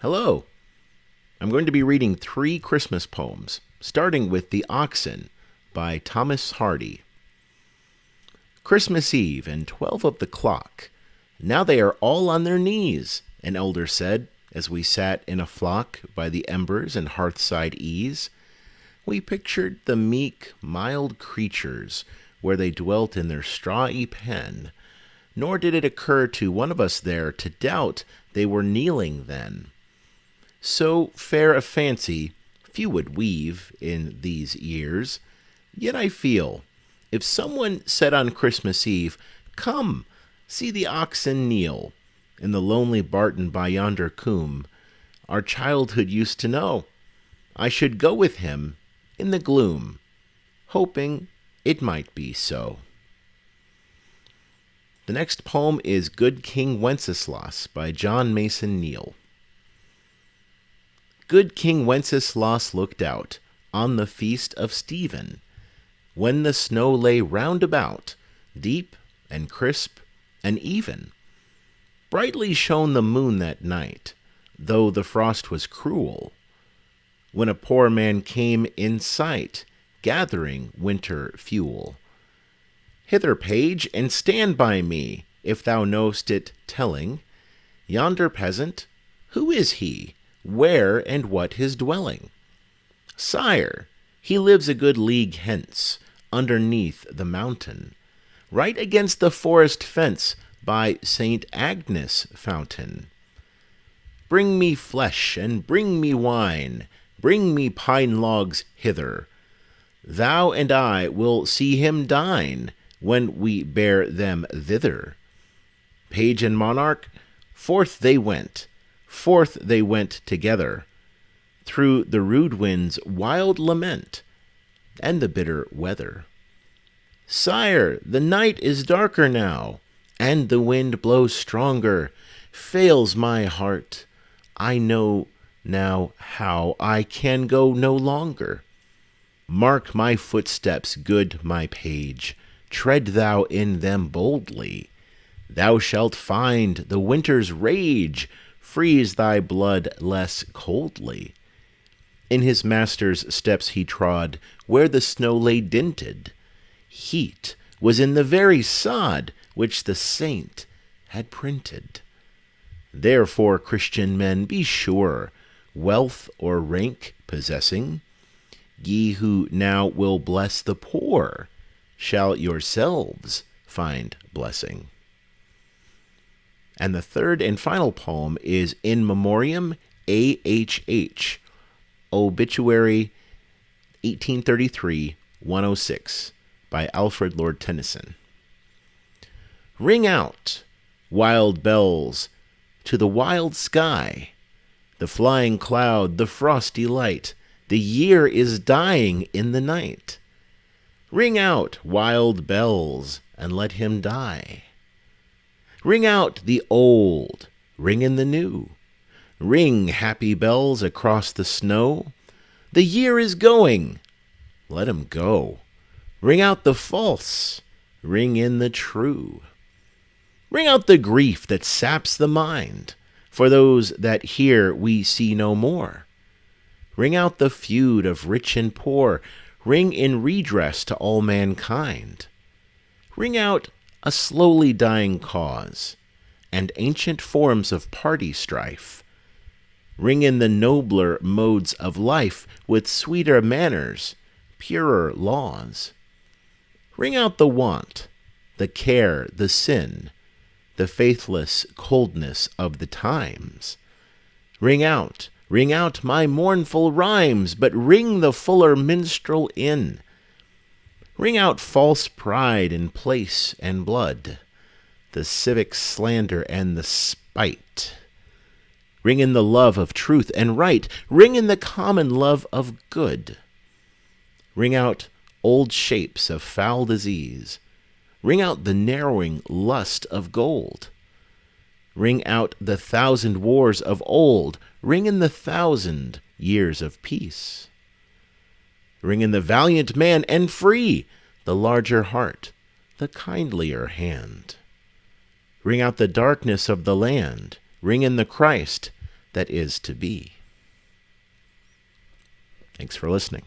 Hello. I'm going to be reading 3 Christmas poems, starting with The Oxen by Thomas Hardy. Christmas Eve and 12 of the clock. Now they are all on their knees, an elder said, as we sat in a flock by the embers and hearthside ease. We pictured the meek, mild creatures where they dwelt in their strawy pen, nor did it occur to one of us there to doubt they were kneeling then. So fair a fancy few would weave in these years, yet I feel, if someone said on Christmas Eve, "Come, see the oxen kneel," in the lonely barton by yonder coombe, our childhood used to know, I should go with him in the gloom, hoping it might be so. The next poem is Good King Wenceslas by John Mason Neal. Good King Wenceslas looked out on the feast of Stephen, when the snow lay round about, deep and crisp and even. Brightly shone the moon that night, though the frost was cruel, when a poor man came in sight, gathering winter fuel. Hither, page, and stand by me, if thou know'st it, telling, yonder peasant, who is he? Where and what his dwelling? Sire, he lives a good league hence, underneath the mountain, right against the forest fence, by St. Agnes' fountain. Bring me flesh, and bring me wine, bring me pine logs hither. Thou and I will see him dine, when we bear them thither. Page and monarch, forth they went together, through the rude wind's wild lament, and the bitter weather. Sire, the night is darker now, and the wind blows stronger. Fails my heart, I know now how I can go no longer. Mark my footsteps, good my page, tread thou in them boldly. Thou shalt find the winter's rage freeze thy blood less coldly. In his master's steps he trod, where the snow lay dinted. Heat was in the very sod which the saint had printed. Therefore, Christian men, be sure, wealth or rank possessing, ye who now will bless the poor, shall yourselves find blessing. And the third and final poem is In Memoriam A.H.H., Obituary 1833-106, by Alfred Lord Tennyson. Ring out, wild bells, to the wild sky, the flying cloud, the frosty light, the year is dying in the night. Ring out, wild bells, and let him die. Ring out the old, ring in the new. Ring, happy bells, across the snow. The year is going, let him go. Ring out the false, ring in the true. Ring out the grief that saps the mind, for those that here we see no more. Ring out the feud of rich and poor, ring in redress to all mankind. Ring out a slowly dying cause, and ancient forms of party strife. Ring in the nobler modes of life, with sweeter manners, purer laws. Ring out the want, the care, the sin, the faithless coldness of the times. Ring out my mournful rhymes, but ring the fuller minstrel in. Ring out false pride in place and blood, the civic slander and the spite. Ring in the love of truth and right, ring in the common love of good. Ring out old shapes of foul disease, ring out the narrowing lust of gold. Ring out the 1,000 wars of old, ring in the 1,000 years of peace. Ring in the valiant man and free, the larger heart, the kindlier hand. Ring out the darkness of the land, ring in the Christ, that is to be. Thanks for listening.